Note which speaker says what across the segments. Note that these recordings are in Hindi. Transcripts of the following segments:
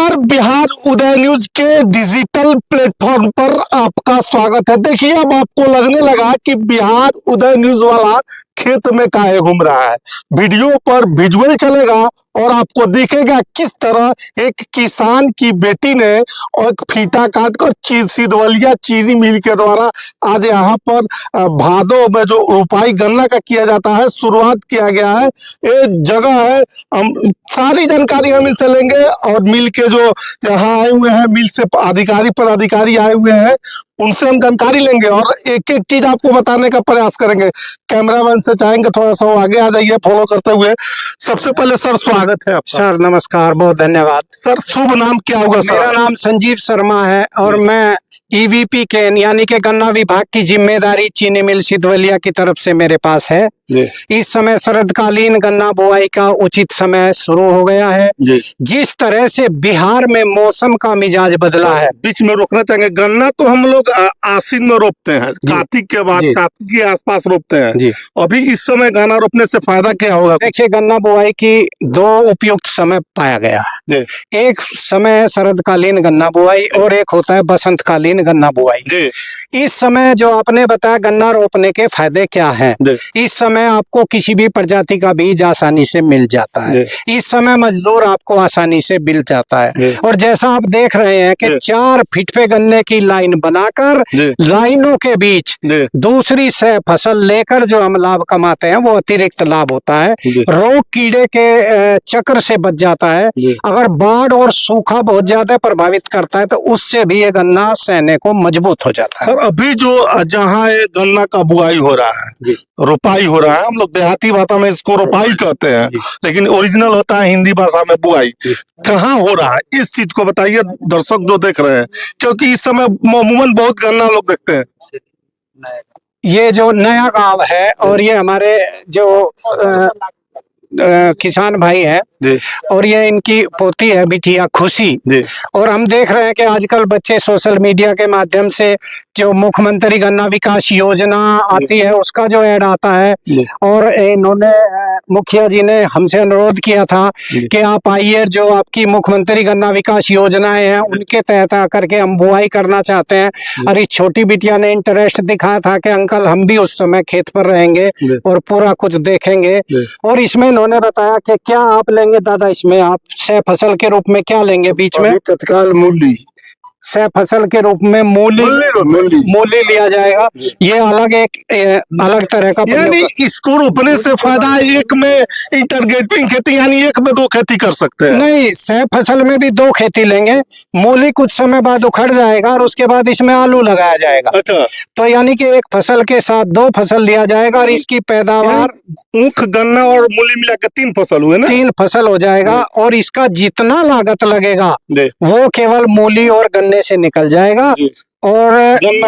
Speaker 1: नमस्कार, बिहार उदय न्यूज के डिजिटल प्लेटफॉर्म पर आपका स्वागत है। देखिए, अब आपको लगने लगा कि बिहार उदय न्यूज वाला खेत में काहे घूम रहा है। वीडियो पर विजुअल चलेगा और आपको दिखेगा किस तरह एक किसान की बेटी ने एक फीता काटकर सिधवलिया चीनी मिल के द्वारा आज यहाँ पर भादों में जो रुपाई गन्ना का किया जाता है शुरुआत किया गया है। ये जगह है, हम सारी जानकारी हम इनसे लेंगे और मिल के जो यहाँ आए हुए हैं, मिल से अधिकारी पदाधिकारी आए हुए हैं, उनसे हम जानकारी लेंगे और एक एक चीज आपको बताने का प्रयास करेंगे। कैमरामैन से चाहेंगे थोड़ा सा आगे आ जाइए फॉलो करते हुए। सबसे पहले सर स्वागत है आपका।
Speaker 2: सर नमस्कार, बहुत धन्यवाद।
Speaker 1: सर शुभ नाम क्या होगा सर?
Speaker 2: मेरा नाम संजीव शर्मा है और मैं ईवीपी के यानी कि गन्ना विभाग की जिम्मेदारी चीनी मिल सिधवलिया की तरफ से मेरे पास है। इस समय शरदकालीन गन्ना बुआई का उचित समय शुरू हो गया है। जिस तरह से बिहार में मौसम का मिजाज बदला है,
Speaker 1: बीच में रोकना चाहेंगे। गन्ना तो हम लोग आसिन में रोपते हैं, कार्तिक के बाद, कार्तिक के आसपास रोपते हैं। अभी इस समय गन्ना रोपने से फायदा क्या होगा?
Speaker 2: देखिए, गन्ना बुआई की दो उपयुक्त समय पाया गया है। एक समय शरदकालीन गन्ना बुआई और एक होता है बसंतकालीन गन्ना बुआई। इस समय जो आपने बताया गन्ना रोपने के फायदे क्या हैं, इस समय आपको किसी भी प्रजाति का बीज आसानी से मिल जाता है। इस समय मजदूर आपको आसानी से मिल जाता है और जैसा आप देख रहे हैं कि 4 फीट पे गन्ने की लाइन बनाकर लाइनों के बीच दूसरी से फसल लेकर जो हम लाभ कमाते हैं वो अतिरिक्त लाभ होता है। रोग कीड़े के चक्र से बच जाता है। अगर बाढ़ और सूखा बहुत ज्यादा प्रभावित करता है तो उससे भी ये गन्ना सहने को मजबूत हो जाता है।
Speaker 1: सर अभी जो जहाँ ये गन्ना का बुआई हो रहा है, रोपाई हो रहा है, हम लोग देहाती भाषा में इसको रोपाई कहते हैं, लेकिन ओरिजिनल होता है हिंदी भाषा में बुआई। कहाँ हो रहा है इस चीज को बताइए दर्शक जो देख रहे हैं, क्योंकि इस समय अमूमन बहुत गन्ना लोग देखते हैं।
Speaker 2: ये जो नया गांव है और ये हमारे जो किसान भाई है और ये इनकी पोती है बिटिया खुशी। और हम देख रहे हैं कि आजकल बच्चे सोशल मीडिया के माध्यम से जो मुख्यमंत्री गन्ना विकास योजना आती है उसका जो ऐड आता है और इन्होंने मुखिया जी ने हमसे अनुरोध किया था कि आप आइए, जो आपकी मुख्यमंत्री गन्ना विकास योजनाएं हैं उनके तहत आकर के हम बुआई करना चाहते हैं। और इस छोटी बिटिया ने इंटरेस्ट दिखाया था कि अंकल हम भी उस समय खेत पर रहेंगे और पूरा कुछ देखेंगे। और इसमें उन्होंने बताया कि क्या आप लेंगे दादा, इसमें आप सह फसल के रूप में क्या लेंगे? बीच में
Speaker 1: तत्काल मूली,
Speaker 2: सह फसल के रूप में मूली लिया जाएगा। ये अलग एक अलग तरह का,
Speaker 1: यानी इसको रोपने से फायदा एक में इंटरग्रेटिंग खेती, यानी एक में 2 खेती कर सकते हैं।
Speaker 2: नहीं, सह फसल में भी 2 खेती लेंगे। मूली कुछ समय बाद उखड़ जाएगा और उसके बाद इसमें आलू लगाया जाएगा।
Speaker 1: अच्छा,
Speaker 2: तो यानी कि एक फसल के साथ 2 फसल लिया जाएगा और इसकी पैदावार
Speaker 1: ऊख गन्ना और मूली मिला के 3 फसल हुए ना?
Speaker 2: 3 फसल हो जाएगा। और इसका जितना लागत लगेगा वो केवल मूली और गन्ने से निकल जाएगा और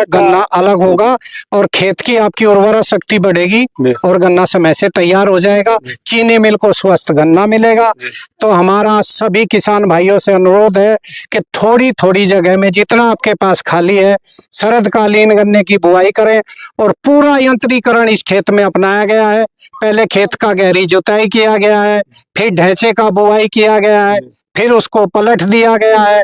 Speaker 2: गन्ना अलग होगा और खेत की आपकी उर्वरा शक्ति बढ़ेगी और गन्ना समय से तैयार हो जाएगा। चीनी मिल को स्वस्थ गन्ना मिलेगा। तो हमारा सभी किसान भाइयों से अनुरोध है कि थोड़ी थोड़ी जगह में जितना आपके पास खाली है शरदकालीन गन्ने की बुआई करें। और पूरा यंत्रीकरण इस खेत में अपनाया गया है। पहले खेत का गहरी जुताई किया गया है, फिर ढैंचे का बुआई किया गया है, फिर उसको पलट दिया गया है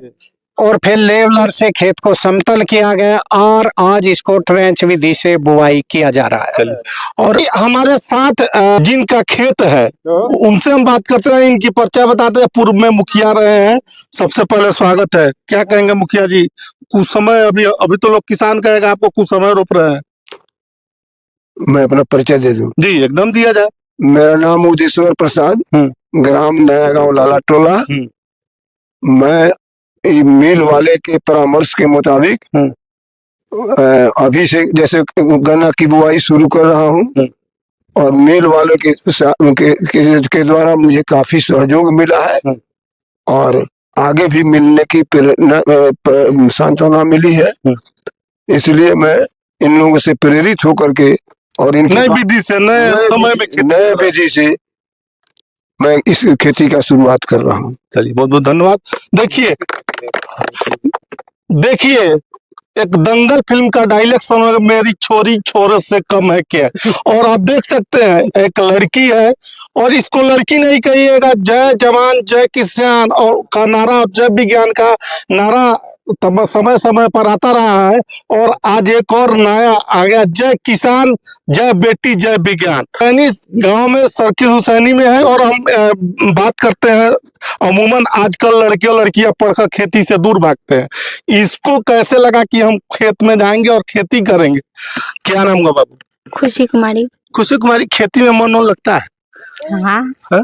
Speaker 2: और फिर लेवलर से खेत को समतल किया गया और आज इसको ट्रेंच विधि से बुआई किया जा रहा है।
Speaker 1: और हमारे साथ जिनका खेत है उनसे हम बात करते हैं, इनकी परिचय बताते हैं। पूर्व में मुखिया रहे हैं, सबसे पहले स्वागत है। क्या कहेंगे मुखिया जी? कुछ समय अभी तो लोग किसान कहेगा, आपको कुछ समय रोप रहे हैं।
Speaker 3: मैं अपना परिचय दे दूं?
Speaker 1: जी एकदम दिया जाए।
Speaker 3: मेरा नाम उदेश्वर प्रसाद, ग्राम नया गांव लाला टोला। मैं मिल वाले के परामर्श के मुताबिक अभी से जैसे गन्ना की बुआई शुरू कर रहा हूं और मिल वाले के द्वारा मुझे काफी सहयोग मिला है और आगे भी मिलने की सांत्वना मिली है। इसलिए मैं इन लोगों से प्रेरित होकर के और इन
Speaker 1: नई विधि से, नए समय में,
Speaker 3: नए विधि से मैं इस खेती का शुरुआत कर रहा हूँ।
Speaker 1: चलिए बहुत बहुत धन्यवाद। देखिए एक दंगल फिल्म का डायलॉग सुनो, मेरी छोरी छोरे से कम है क्या। और आप देख सकते हैं एक लड़की है, और इसको लड़की नहीं कहिएगा, जय जवान जय किसान और का नारा, जय विज्ञान का नारा समय समय पर आता रहा है। और आज एक और नया आ गया, जय किसान जय बेटी जय विज्ञान। सैनी गांव में सर्किल हुसैनी में है, और हम बात करते हैं अमूमन आजकल लड़के और लड़कियां पढ़कर खेती से दूर भागते हैं। इसको कैसे लगा कि हम खेत में जाएंगे और खेती करेंगे? क्या नाम है बाबू?
Speaker 4: खुशी कुमारी।
Speaker 1: खुशी कुमारी, खेती में मन लगता है?
Speaker 4: हाँ।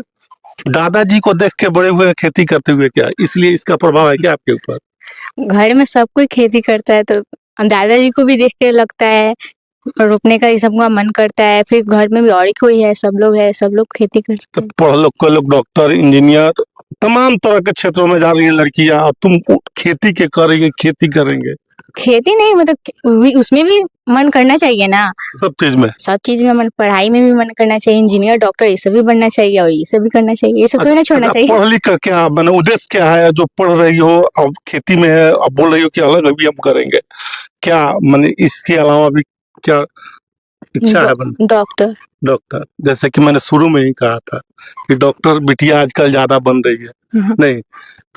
Speaker 1: दादाजी को देख के बड़े हुए खेती करते हुए, क्या इसलिए इसका प्रभाव है क्या आपके ऊपर?
Speaker 4: घर में सब कोई खेती करता है तो दादाजी को भी देख के लगता है, रोपने का ये सबका मन करता है। फिर घर में भी और कोई है, सब लोग खेती करते
Speaker 1: तो
Speaker 4: हैं।
Speaker 1: पढ़ लिख के लोग डॉक्टर इंजीनियर तमाम तरह के क्षेत्रों में जा रही है लड़कियां, और तुम खेती के करेंगे, खेती करेंगे?
Speaker 4: खेती नहीं, मतलब उसमें भी मन करना चाहिए ना,
Speaker 1: सब चीज में
Speaker 4: मन, पढ़ाई में भी मन करना चाहिए। इंजीनियर डॉक्टर ये सब भी बनना चाहिए, और ये सब भी करना चाहिए, ये सब थोड़ी ना छोड़ना चाहिए।
Speaker 1: पढ़ लिख कर क्या मैंने उद्देश्य क्या है जो पढ़ रही हो, अब खेती में है, अब बोल रही हो कि अलग अभी हम करेंगे, क्या मैंने इसके अलावा भी क्या इच्छा है?
Speaker 4: डॉक्टर।
Speaker 1: डॉक्टर, जैसे कि मैंने शुरू में ही कहा था कि डॉक्टर बिटिया आजकल ज्यादा बन रही है। नहीं,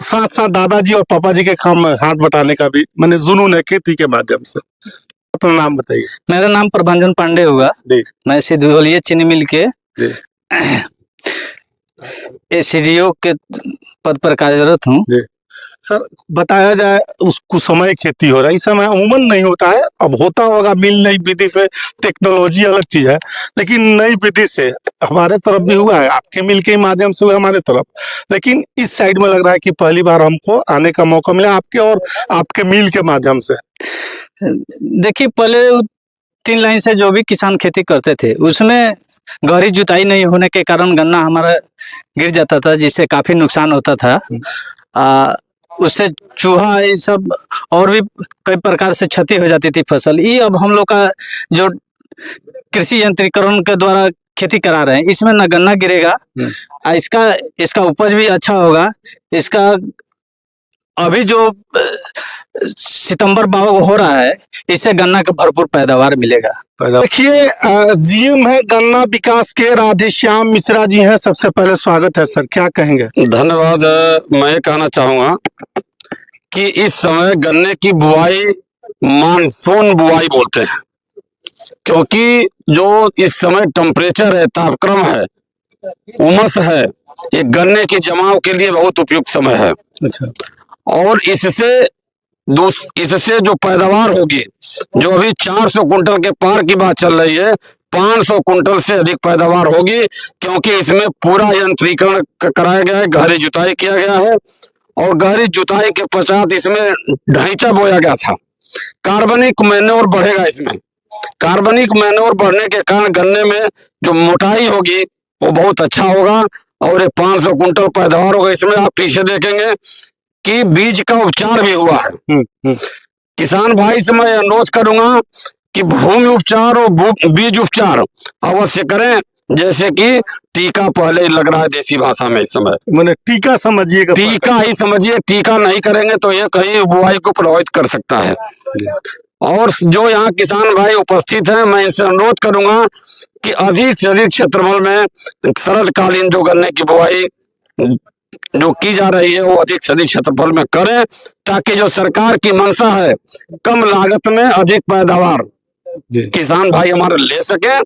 Speaker 1: साथ साथ दादाजी और पापा जी के काम में हाथ बटाने का भी मैंने जुनून है खेती के माध्यम से। अपना नाम बताइए।
Speaker 5: मेरा नाम प्रभंजन पांडे होगा। मैं सिद्धवलिया चीनी मिल के एसीडीओ के पद पर कार्यरत हूँ।
Speaker 1: सर, बताया जाए उस कुछ समय खेती हो रहा है, इस समय अमूमन नहीं होता है, अब होता होगा मिल नई विधि से, टेक्नोलॉजी अलग चीज है, लेकिन नई विधि से हमारे तरफ भी हुआ है, आपके मिल के माध्यम से हुआ हमारे तरफ, लेकिन इस साइड में लग रहा है कि पहली बार हमको आने का मौका मिला आपके और आपके मिल के माध्यम से।
Speaker 5: देखिए, पहले 3 लाइन से जो भी किसान खेती करते थे उसमें गहरी जुताई नहीं होने के कारण गन्ना हमारा गिर जाता था, जिससे काफी नुकसान होता था। उससे चूहा ये सब और भी कई प्रकार से क्षति हो जाती थी फसल। ये अब हम लोग का जो कृषि यंत्रीकरण के द्वारा खेती करा रहे हैं, इसमें न गन्ना गिरेगा, इसका उपज भी अच्छा होगा। इसका अभी जो सितंबर बाव हो रहा है, इससे गन्ना का भरपूर पैदावार मिलेगा।
Speaker 1: देखिए, जीएम है गन्ना विकास के राधेश्याम मिश्रा जी हैं, सबसे पहले स्वागत है सर, क्या कहेंगे?
Speaker 6: धन्यवाद। मैं ये कहना चाहूंगा कि इस समय गन्ने की बुआई मानसून बुआई बोलते हैं, क्योंकि जो इस समय टेम्परेचर है, तापक्रम है, उमस है, ये गन्ने की जमाव के लिए बहुत उपयुक्त समय है।
Speaker 1: अच्छा।
Speaker 6: और इससे जो पैदावार होगी, जो अभी 400 कुंटल के पार की बात चल रही है, 500 कुंटल से अधिक पैदावार होगी, क्योंकि इसमें पूरा यंत्रीकरण कराया गया है, गहरी जुताई किया गया है, और गहरी जुताई के पश्चात इसमें ढांचा बोया गया था। कार्बनिक मैन्योर बढ़ेगा इसमें, कार्बनिक मैन्योर बढ़ने के कारण गन्ने में जो मोटाई होगी वो बहुत अच्छा होगा, और ये 500 कुंटल पैदावार होगा। इसमें आप पीछे देखेंगे कि बीज का उपचार भी हुआ है। किसान भाई से मैं अनुरोध करूंगा कि भूमि उपचार और बीज उपचार अवश्य करें, जैसे कि टीका पहले लग रहा है देसी भाषा में इस समय।
Speaker 1: मैंने टीका समझिएगा,
Speaker 6: टीका ही समझिए, टीका नहीं करेंगे तो ये कहीं बुआई को प्रभावित कर सकता है। और जो यहाँ किसान भाई उपस्थित हैं, मैं इनसे अनुरोध करूंगा कि अधिक से अधिक क्षेत्रफल में शरदकालीन जो गन्ने की बुआई जो की जा रही है वो अधिक से अधिक क्षेत्रफल में करें, ताकि जो सरकार की मंशा है कम लागत में अधिक पैदावार किसान भाई हमारे ले सके।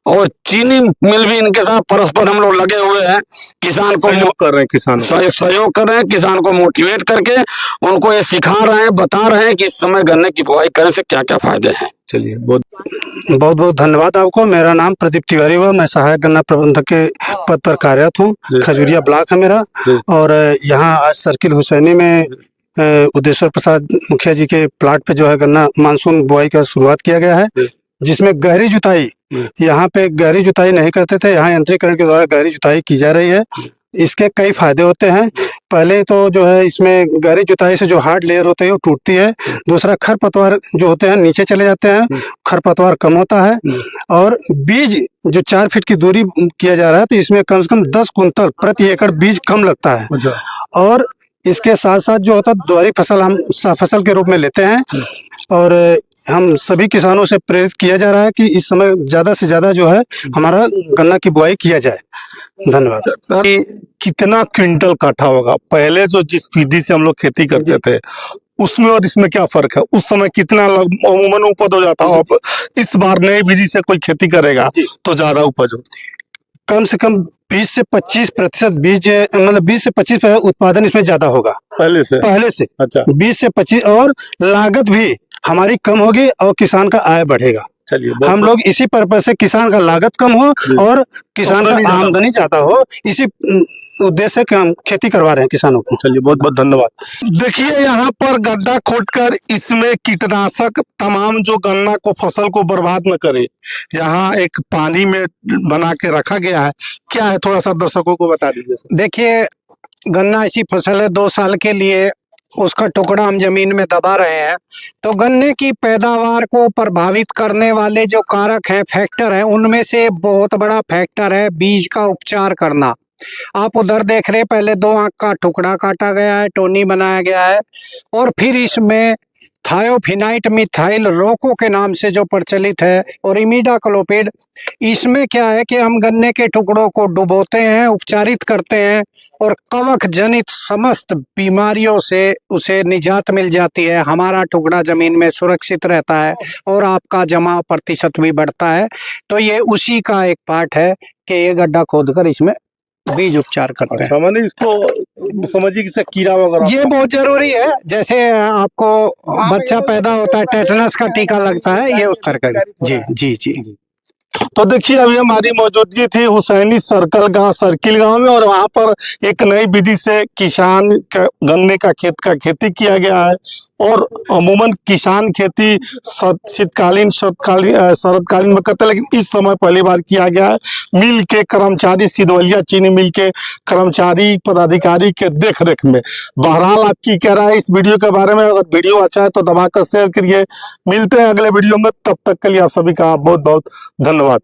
Speaker 6: और चीनी मिल भी इनके साथ परस्पर हम लोग लगे हुए हैं, किसान को सहयोग कर रहे हैं, किसान को मोटिवेट करके उनको ये सिखा रहे हैं, बता रहे हैं कि इस समय गन्ने की बुआई करने से क्या क्या फायदे हैं।
Speaker 1: चलिए, बहुत
Speaker 2: बहुत धन्यवाद आपको। मेरा नाम प्रदीप तिवारी हुआ, मैं सहायक गन्ना प्रबंधक के पद पर कार्यरत हूँ। खजूरिया ब्लॉक है मेरा, और यहाँ आज सर्किल हुसैनी में उदेश्वर प्रसाद मुखिया जी के प्लाट पे जो है गन्ना मानसून बुआई का शुरुआत किया गया है, जिसमें गहरी जुताई, यहाँ पे गहरी जुताई नहीं करते थे, यहाँ यंत्रीकरण के द्वारा गहरी जुताई की जा रही है। इसके कई फायदे होते हैं। पहले तो जो है इसमें गहरी जुताई से जो हार्ड लेयर होती है वो टूटती है। दूसरा, खरपतवार जो होते हैं नीचे चले जाते हैं, खरपतवार कम होता है। और बीज जो 4 फीट की दूरी किया जा रहा है, तो इसमें कम से कम 10 कुंटल प्रति एकड़ बीज कम लगता है। और इसके साथ साथ जो होता है दोहरी फसल हम फसल के रूप में लेते हैं, और हम सभी किसानों से प्रेरित किया जा रहा है कि इस समय ज्यादा से ज्यादा जो है हमारा गन्ना की बुआई किया जाए। धन्यवाद।
Speaker 1: कि कितना क्विंटल काटा होगा? पहले जो जिस विधि से हम लोग खेती करते थे उसमें और इसमें क्या फर्क है? उस समय कितना अमूमन उपज हो जाता है? अब इस बार नई विधि से कोई खेती करेगा तो ज्यादा उपज हो?
Speaker 2: कम से कम 20 से 25% बीज, मतलब 20 से 25% उत्पादन इसमें ज्यादा होगा
Speaker 1: पहले से। अच्छा,
Speaker 2: 20 से 25, और लागत भी हमारी कम होगी और किसान का आय बढ़ेगा।
Speaker 1: चलिए
Speaker 2: हम लोग इसी पर्पज से किसान का लागत कम हो और किसान का आमदनी ज्यादा हो, इसी उद्देश्य से हम खेती करवा रहे हैं किसानों को।
Speaker 1: चलिए बहुत बहुत धन्यवाद। देखिए यहाँ पर गड्ढा खोदकर इसमें कीटनाशक तमाम जो गन्ना को फसल को बर्बाद न करे, यहाँ एक पानी में बना के रखा गया है। क्या है, थोड़ा सा दर्शकों को बता दीजिए।
Speaker 2: देखिए, गन्ना ऐसी फसल है 2 साल के लिए उसका टुकड़ा हम जमीन में दबा रहे हैं, तो गन्ने की पैदावार को प्रभावित करने वाले जो कारक हैं, फैक्टर हैं, उनमें से बहुत बड़ा फैक्टर है बीज का उपचार करना। आप उधर देख रहे, पहले 2 आंख का टुकड़ा काटा गया है, टोनी बनाया गया है, और फिर इसमें थायोफिनाइट मिथाइल रोको के नाम से जो प्रचलित है, और इमिडाक्लोपिड। इसमें क्या है कि हम गन्ने के टुकड़ों को डुबोते हैं, उपचारित करते हैं, और कवक जनित समस्त बीमारियों से उसे निजात मिल जाती है। हमारा टुकड़ा जमीन में सुरक्षित रहता है और आपका जमा प्रतिशत भी बढ़ता है। तो ये उसी का एक पार्ट है कि ये गड्ढा खोदकर इसमें बीज उपचार करते हैं।
Speaker 1: मैंने इसको समझिए कि कीड़ा वगैरह
Speaker 2: ये बहुत जरूरी है। जैसे आपको बच्चा पैदा होता है, टेटनस का टीका लगता है, ये उस तरह का। जी जी जी।
Speaker 1: तो देखिए अभी हमारी मौजूदगी थी हुसैनी सर्किल गांव में, और वहां पर एक नई विधि से किसान गन्ने का खेत का खेती किया गया है। और अमूमन किसान खेती शीतकालीन शरदकालीन में करते हैं, लेकिन इस समय पहली बार किया गया है। मिल के कर्मचारी, सिधवलिया चीनी मिल के कर्मचारी पदाधिकारी के देख रेख में। बहरहाल आपकी क्या राय है इस वीडियो के बारे में? अगर वीडियो अच्छा है तो दबाकर शेयर करिए। मिलते हैं अगले वीडियो में, तब तक के लिए आप सभी का बहुत बहुत धन्यवाद।